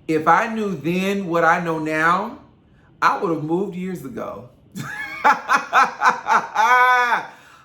If I knew then what I know now, I would have moved years ago. Oh,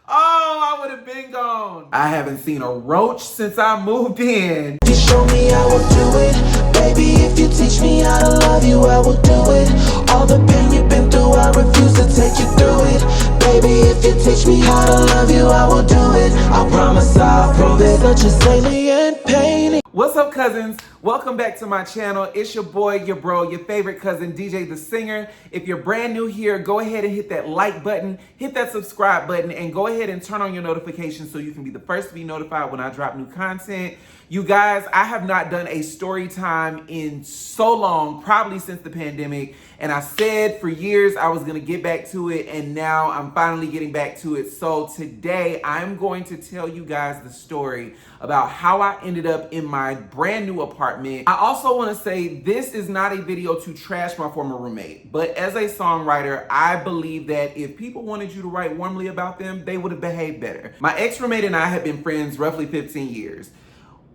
I would have been gone. I haven't seen a roach since I moved in. If you show me, I will do it. Baby, if you teach me how to love you, I will do it. All the pain you've been through, I refuse to take you through it. Baby, if you teach me how to love you, I will do it. I promise I'll prove it. Such a salient pain. What's up, cousins? Welcome back to my channel. It's your boy, your bro, your favorite cousin, DJ the Singer. If you're brand new here, go ahead and hit that like button, hit that subscribe button, and go ahead and turn on your notifications so you can be the first to be notified when I drop new content. You guys, I have not done a story time in so long, probably since the pandemic, and I said for years I was gonna get back to it, and now I'm finally getting back to it. So today I'm going to tell you guys the story about how I ended up in my brand new apartment. I also want to say this is not a video to trash my former roommate, but as a songwriter, I believe that if people wanted you to write warmly about them, they would have behaved better. My ex-roommate and I have been friends roughly 15 years.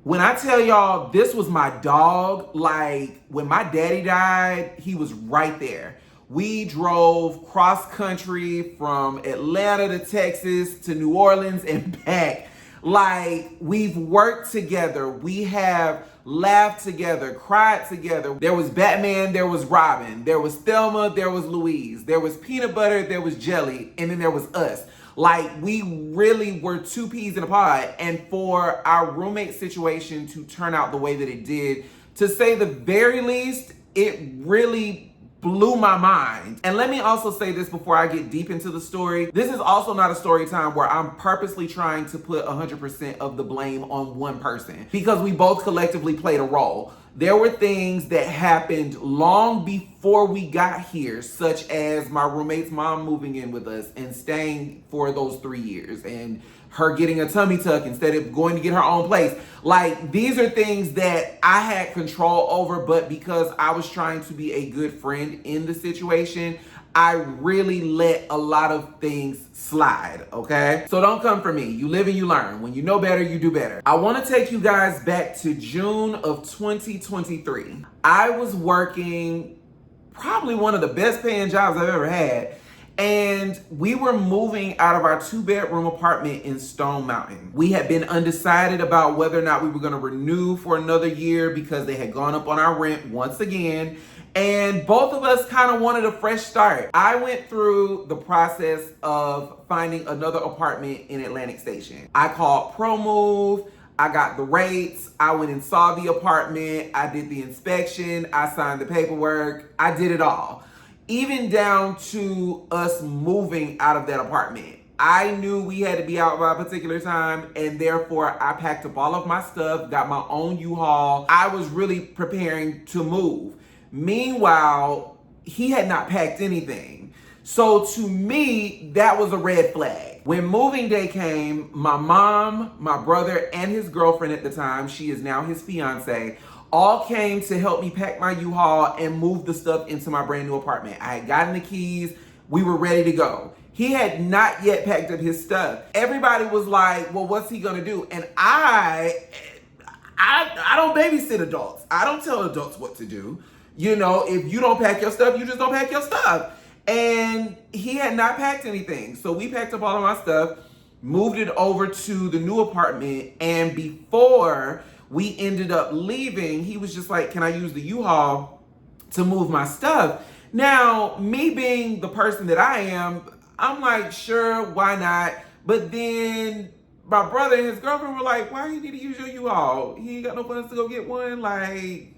When I tell y'all this was my dog, like when my daddy died, he was right there. We drove cross country from Atlanta to Texas to New Orleans and back. Like, we've worked together. We have laughed together, cried together. There was Batman, there was Robin, there was Thelma, there was Louise, there was peanut butter, there was jelly, and then there was us. Like, we really were two peas in a pod. And for our roommate situation to turn out the way that it did, to say the very least, it really blew my mind. And let me also say this before I get deep into the story. This is also not a story time where I'm purposely trying to put 100% of the blame on one person, because we both collectively played a role. There were things that happened long before we got here, such as my roommate's mom moving in with us and staying for those 3 years, and her getting a tummy tuck instead of going to get her own place. Like, these are things that I had control over, but because I was trying to be a good friend in the situation, I really let a lot of things slide, okay? So don't come for me. You live and you learn. When you know better, you do better. I want to take you guys back to June of 2023. I was working probably one of the best paying jobs I've ever had. And we were moving out of our 2-bedroom apartment in Stone Mountain. We had been undecided about whether or not we were gonna renew for another year because they had gone up on our rent once again. And both of us kind of wanted a fresh start. I went through the process of finding another apartment in Atlantic Station. I called ProMove. I got the rates. I went and saw the apartment. I did the inspection. I signed the paperwork. I did it all. Even down to us moving out of that apartment. I knew we had to be out by a particular time, and therefore I packed up all of my stuff, got my own U-Haul. I was really preparing to move. Meanwhile, he had not packed anything. So to me, that was a red flag. When moving day came, my mom, my brother, and his girlfriend at the time, she is now his fiance, all came to help me pack my U-Haul and move the stuff into my brand new apartment. I had gotten the keys. We were ready to go. He had not yet packed up his stuff. Everybody was like, well, what's he gonna do? And I don't babysit adults. I don't tell adults what to do. You know, if you don't pack your stuff, you just don't pack your stuff. And he had not packed anything. So we packed up all of my stuff, moved it over to the new apartment, and before we ended up leaving, he was just like, can I use the U-Haul to move my stuff? Now, me being the person that I am, I'm like, sure, why not? But then my brother and his girlfriend were like, why do you need to use your U-Haul? He ain't got no funds to go get one. Like,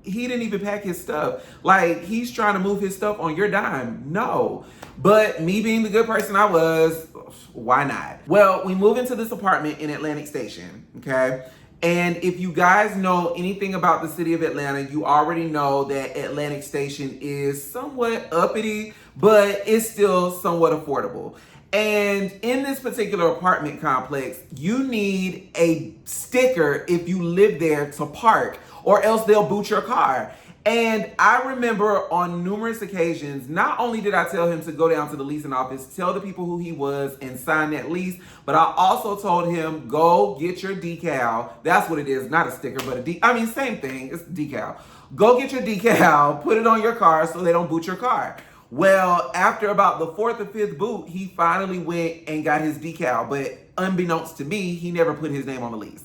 he didn't even pack his stuff. Like, he's trying to move his stuff on your dime. No. But me being the good person I was, why not? Well, we moved into this apartment in Atlantic Station, okay? And if you guys know anything about the city of Atlanta, you already know that Atlantic Station is somewhat uppity, but it's still somewhat affordable. And in this particular apartment complex, you need a sticker if you live there to park, or else they'll boot your car. And I remember on numerous occasions, not only did I tell him to go down to the leasing office, tell the people who he was and sign that lease, but I also told him, go get your decal. That's what it is, not a sticker, but same thing, it's decal. Go get your decal, put it on your car so they don't boot your car. Well, after about the 4th or 5th boot, he finally went and got his decal, but unbeknownst to me, he never put his name on the lease.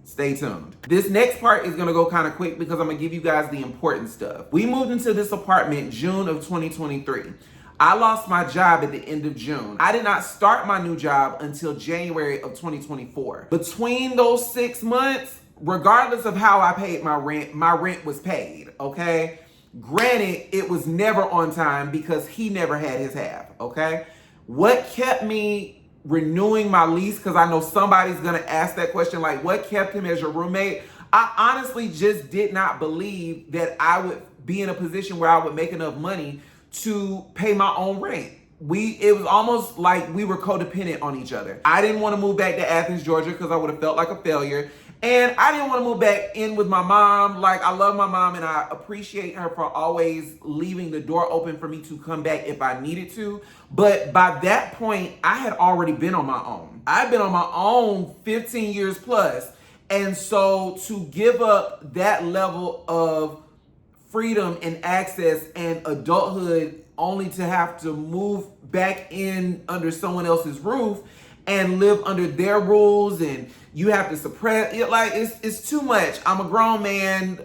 Stay tuned. This next part is gonna go kind of quick because I'm gonna give you guys the important stuff. We moved into this apartment June of 2023. I lost my job at the end of June. I did not start my new job until January of 2024. Between those 6 months, regardless of how I paid my rent was paid, okay? Granted, it was never on time because he never had his half, okay? What kept me renewing my lease, because I know somebody's gonna ask that question, like, what kept him as your roommate? I honestly just did not believe that I would be in a position where I would make enough money to pay my own rent. It was almost like we were codependent on each other. I didn't want to move back to Athens, Georgia, because I would have felt like a failure. And I didn't want to move back in with my mom. Like, I love my mom and I appreciate her for always leaving the door open for me to come back if I needed to. But by that point, I had already been on my own. I've been on my own 15 years plus. And so to give up that level of freedom and access and adulthood only to have to move back in under someone else's roof and live under their rules, and you have to suppress it, like it's too much. I'm a grown man,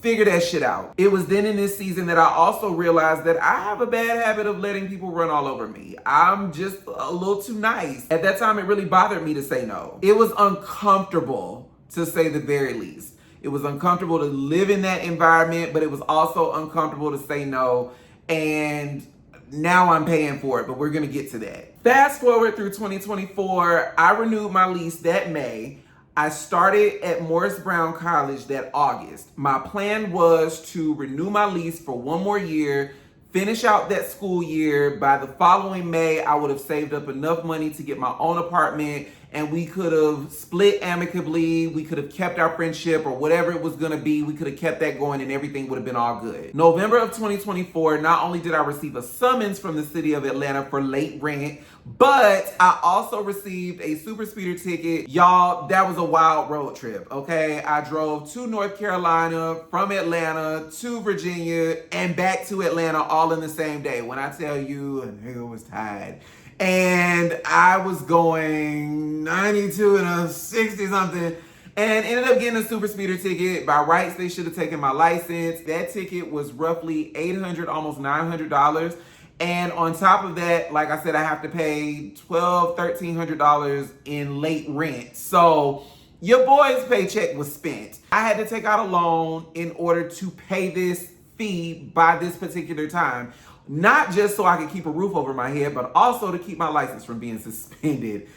figure that shit out. It was then in this season that I also realized that I have a bad habit of letting people run all over me. I'm just a little too nice. At that time, it really bothered me to say no. It was uncomfortable, to say the very least. It was uncomfortable to live in that environment, but it was also uncomfortable to say no. And now I'm paying for it, but we're gonna get to that. Fast forward through 2024, I renewed my lease that May. I started at Morris Brown College that August. My plan was to renew my lease for 1 more year, finish out that school year. By the following May, I would have saved up enough money to get my own apartment, and we could have split amicably. We could have kept our friendship or whatever it was gonna be. We could have kept that going and everything would have been all good. November of 2024, not only did I receive a summons from the city of Atlanta for late rent, but I also received a super speeder ticket. Y'all, that was a wild road trip, okay? I drove to North Carolina, from Atlanta to Virginia, and back to Atlanta all in the same day. When I tell you, a nigga was tired. And I was going 92 and a 60 something and ended up getting a super speeder ticket. By rights, they should have taken my license. That ticket was roughly $800, almost $900. And on top of that, like I said, I have to pay $1,200, $1,300 in late rent. So your boy's paycheck was spent. I had to take out a loan in order to pay this fee by this particular time. Not just so I could keep a roof over my head, but also to keep my license from being suspended.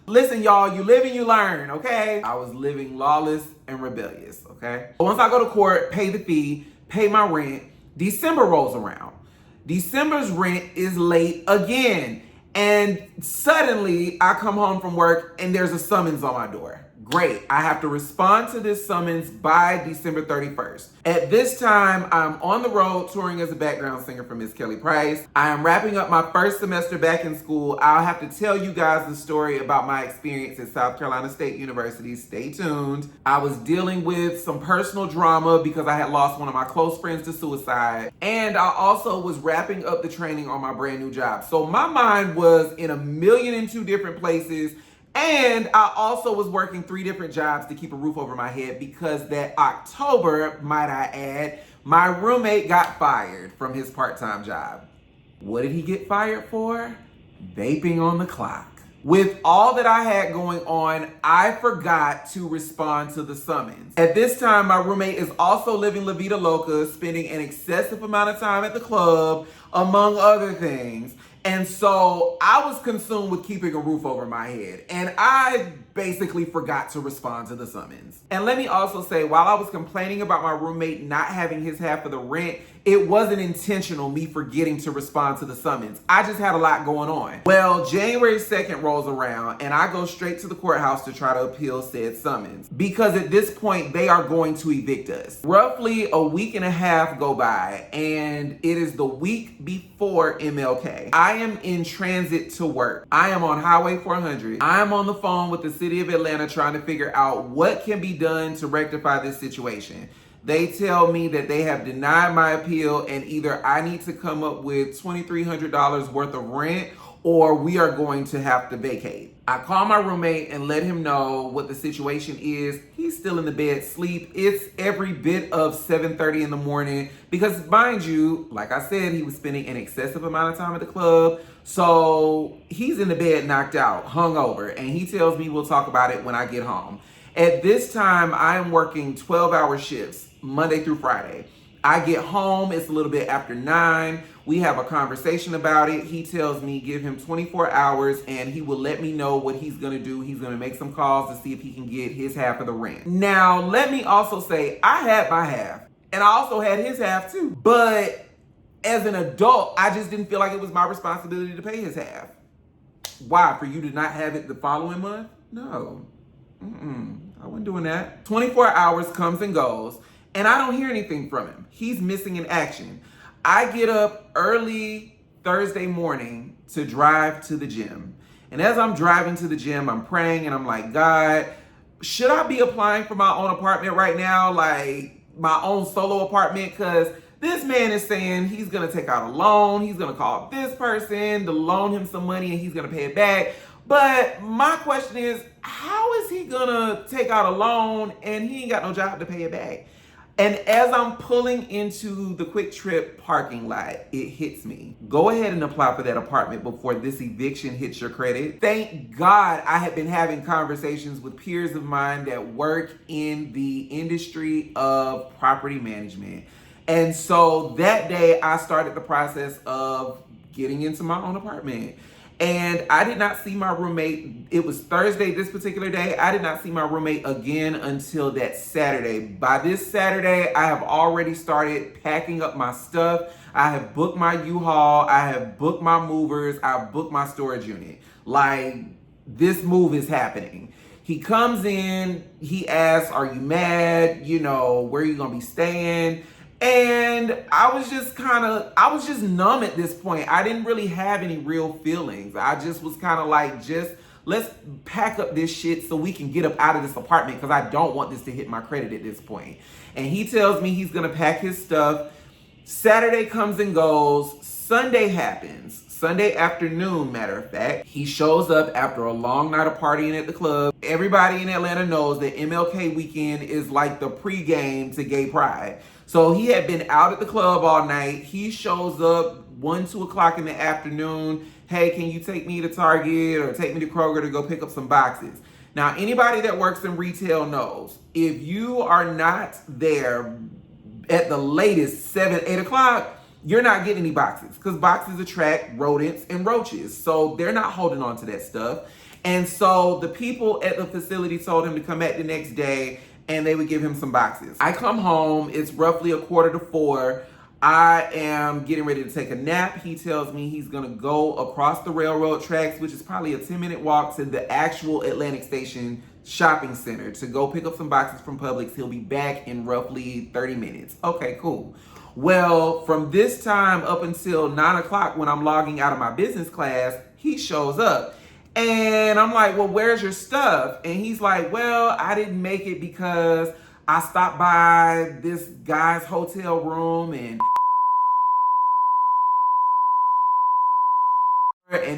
Listen, y'all, you live and you learn, okay? I was living lawless and rebellious, okay? Once I go to court, pay the fee, pay my rent, December rolls around. December's rent is late again. And suddenly I come home from work and there's a summons on my door. Great, I have to respond to this summons by December 31st. At this time, I'm on the road touring as a background singer for Miss Kelly Price. I am wrapping up my first semester back in school. I'll have to tell you guys the story about my experience at South Carolina State University. Stay tuned. I was dealing with some personal drama because I had lost one of my close friends to suicide. And I also was wrapping up the training on my brand new job. So my mind was in 1,000,002 different places. And I also was working 3 different jobs to keep a roof over my head because that October, might I add, my roommate got fired from his part-time job. What did he get fired for? Vaping on the clock. With all that I had going on, I forgot to respond to the summons. At this time, my roommate is also living La Vida Loca, spending an excessive amount of time at the club, among other things. And so I was consumed with keeping a roof over my head. And I basically forgot to respond to the summons. And let me also say, while I was complaining about my roommate not having his half of the rent, it wasn't intentional, me forgetting to respond to the summons. I just had a lot going on. Well, January 2nd rolls around and I go straight to the courthouse to try to appeal said summons, because at this point they are going to evict us. Roughly a week and a half go by and it is the week before MLK. I am in transit to work. I am on Highway 400. I am on the phone with the city of Atlanta trying to figure out what can be done to rectify this situation. They tell me that they have denied my appeal and either I need to come up with $2,300 worth of rent or we are going to have to vacate. I call my roommate and let him know what the situation is. He's still in the bed sleep. It's every bit of 7:30 in the morning because, mind you, like I said, he was spending an excessive amount of time at the club. So he's in the bed knocked out, hungover, and he tells me we'll talk about it when I get home. At this time, I am working 12-hour shifts, Monday through Friday. I get home, it's a little bit after 9. We have a conversation about it. He tells me give him 24 hours and he will let me know what he's gonna do. He's gonna make some calls to see if he can get his half of the rent. Now, let me also say, I had my half and I also had his half too. But as an adult, I just didn't feel like it was my responsibility to pay his half. Why? For you to not have it the following month? No. I wasn't doing that. 24 hours comes and goes, and I don't hear anything from him. He's missing in action. I get up early Thursday morning to drive to the gym. And as I'm driving to the gym, I'm praying and I'm like, God, should I be applying for my own apartment right now? Like my own solo apartment? Because this man is saying he's going to take out a loan. He's going to call this person to loan him some money and he's going to pay it back. But my question is, how is he gonna take out a loan and he ain't got no job to pay it back? And as I'm pulling into the Quick Trip parking lot, it hits me. Go ahead and apply for that apartment before this eviction hits your credit. Thank God I had been having conversations with peers of mine that work in the industry of property management. And so that day I started the process of getting into my own apartment. And I did not see my roommate. It was Thursday, this particular day. I did not see my roommate again until that Saturday. By this Saturday, I have already started packing up my stuff. I have booked my U-Haul. I have booked my movers. I've booked my storage unit. Like, this move is happening. He comes in, he asks, are you mad? You know, where are you gonna be staying? And I was just numb at this point. I didn't really have any real feelings. I just was kind of like, let's pack up this shit so we can get up out of this apartment because I don't want this to hit my credit at this point. And he tells me he's gonna pack his stuff. Saturday comes and goes. Sunday happens. Sunday afternoon, matter of fact. He shows up after a long night of partying at the club. Everybody in Atlanta knows that MLK weekend is like the pregame to Gay Pride. So he had been out at the club all night. He shows up 1, 2 o'clock in the afternoon. Hey, can you take me to Target or take me to Kroger to go pick up some boxes? Now, anybody that works in retail knows if you are not there at the latest 7, 8 o'clock, you're not getting any boxes because boxes attract rodents and roaches. So they're not holding on to that stuff. And so the people at the facility told him to come back the next day and they would give him some boxes. I come home, it's roughly 3:45. I am getting ready to take a nap. He tells me he's gonna go across the railroad tracks, which is probably a 10-minute walk to the actual Atlantic Station shopping center to go pick up some boxes from Publix. He'll be back in roughly 30 minutes. Okay, cool. Well, from this time up until 9 o'clock when I'm logging out of my business class, he shows up. And I'm like, well, where's your stuff? And he's like, well, I didn't make it because I stopped by this guy's hotel room and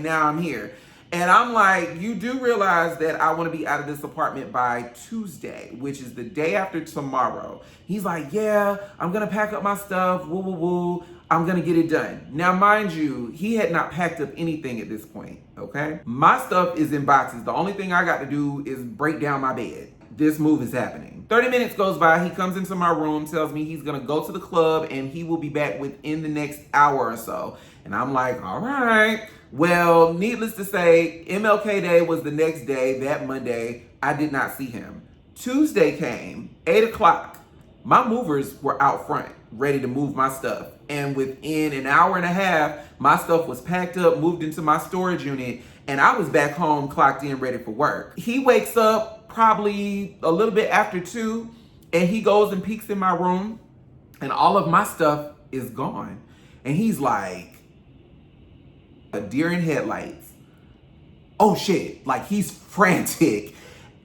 now I'm here. And I'm like, you do realize that I want to be out of this apartment by Tuesday, which is the day after tomorrow. He's like, yeah, I'm going to pack up my stuff. Woo, woo, woo. I'm going to get it done. Now, mind you, he had not packed up anything at this point, okay? My stuff is in boxes. The only thing I got to do is break down my bed. This move is happening. 30 minutes goes by. He comes into my room, tells me he's going to go to the club and he will be back within the next hour or so. And I'm like, all right. Well, needless to say, MLK Day was the next day, that Monday. I did not see him. Tuesday came, 8 o'clock. My movers were out front, ready to move my stuff. And within an hour and a half, my stuff was packed up, moved into my storage unit, and I was back home, clocked in, ready for work. He wakes up probably a little bit after 2, and he goes and peeks in my room, and all of my stuff is gone. And he's like, a deer in headlights. Oh shit, like he's frantic.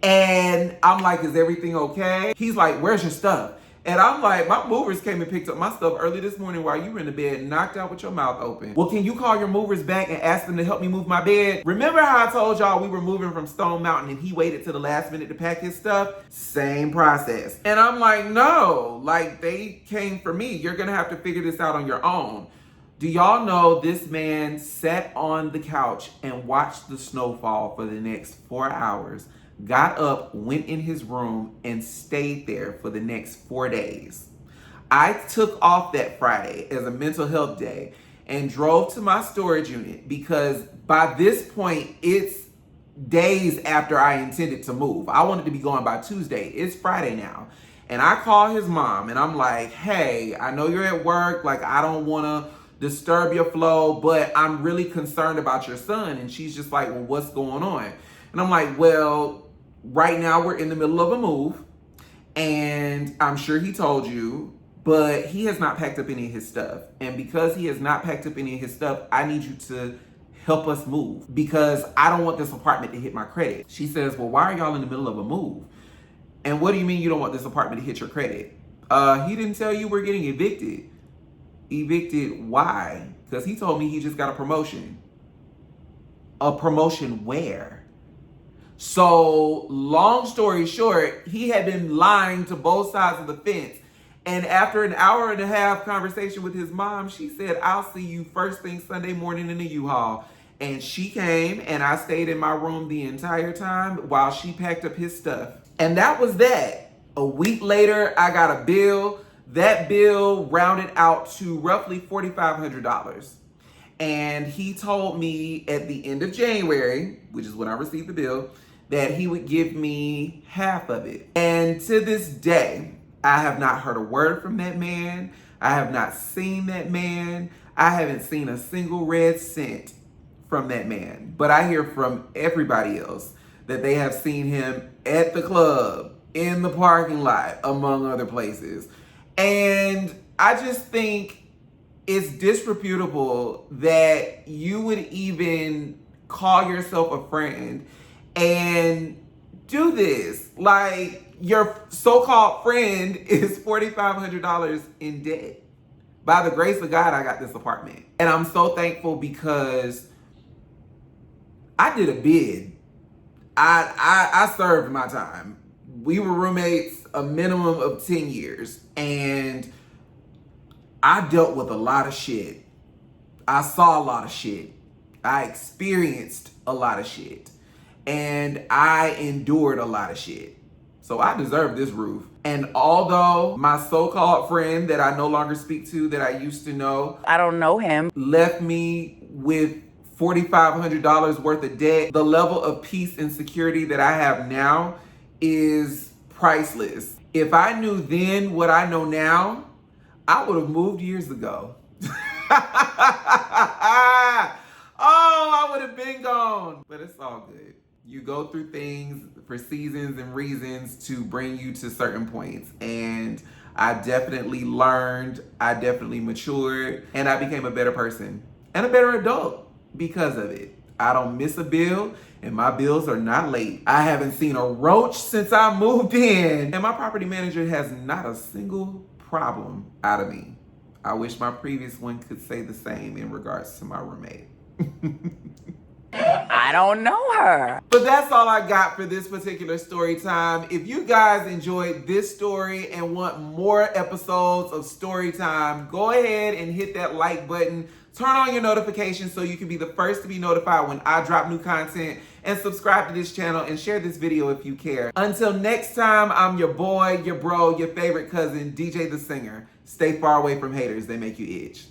And I'm like, is everything okay? He's like, where's your stuff? And I'm like, my movers came and picked up my stuff early this morning while you were in the bed, knocked out with your mouth open. Well, can you call your movers back and ask them to help me move my bed? Remember how I told y'all we were moving from Stone Mountain and he waited till the last minute to pack his stuff? Same process. And I'm like, no, like they came for me. You're gonna have to figure this out on your own. Do y'all know this man sat on the couch and watched the snowfall for the next 4 hours, got up, went in his room, and stayed there for the next 4 days. I took off that Friday as a mental health day and drove to my storage unit because by this point, it's days after I intended to move. I wanted to be going by Tuesday. It's Friday now. And I call his mom and I'm like, hey, I know you're at work. Like, I don't want to disturb your flow, but I'm really concerned about your son. And she's just like, well, what's going on? And I'm like, well, right now we're in the middle of a move and I'm sure he told you, but he has not packed up any of his stuff. And because he has not packed up any of his stuff, I need you to help us move because I don't want this apartment to hit my credit. She says, well, why are y'all in the middle of a move? And what do you mean you don't want this apartment to hit your credit? He didn't tell you we're getting evicted. Evicted, why? Because he told me he just got a promotion. A promotion where? So, long story short, he had been lying to both sides of the fence. And after an hour and a half conversation with his mom, she said, I'll see you first thing Sunday morning in the U-Haul. And she came and I stayed in my room the entire time while she packed up his stuff. And that was that. A week later, I got a bill. That bill rounded out to roughly $4,500. And he told me at the end of January, which is when I received the bill, that he would give me half of it. And to this day, I have not heard a word from that man. I have not seen that man. I haven't seen a single red cent from that man. But I hear from everybody else that they have seen him at the club, in the parking lot, among other places. And I just think it's disreputable that you would even call yourself a friend and do this. Like, your so-called friend is $4,500 in debt. By the grace of God, I got this apartment. And I'm so thankful because I did a bid. I served my time. We were roommates a minimum of 10 years. And I dealt with a lot of shit. I saw a lot of shit. I experienced a lot of shit. And I endured a lot of shit. So I deserve this roof. And although my so-called friend that I no longer speak to, that I used to know, I don't know him, left me with $4,500 worth of debt, the level of peace and security that I have now is priceless. If I knew then what I know now, I would have moved years ago. I would have been gone. But it's all good. You go through things for seasons and reasons to bring you to certain points. And I definitely learned, I definitely matured, and I became a better person and a better adult because of it. I don't miss a bill, and my bills are not late. I haven't seen a roach since I moved in, and my property manager has not a single problem out of me. I wish my previous one could say the same in regards to my roommate. I don't know her. But that's all I got for this particular story time. If you guys enjoyed this story and want more episodes of story time, go ahead and hit that like button. Turn on your notifications so you can be the first to be notified when I drop new content, and subscribe to this channel and share this video if you care. Until next time, I'm your boy, your bro, your favorite cousin, DJ the Singer. Stay far away from haters. They make you itch.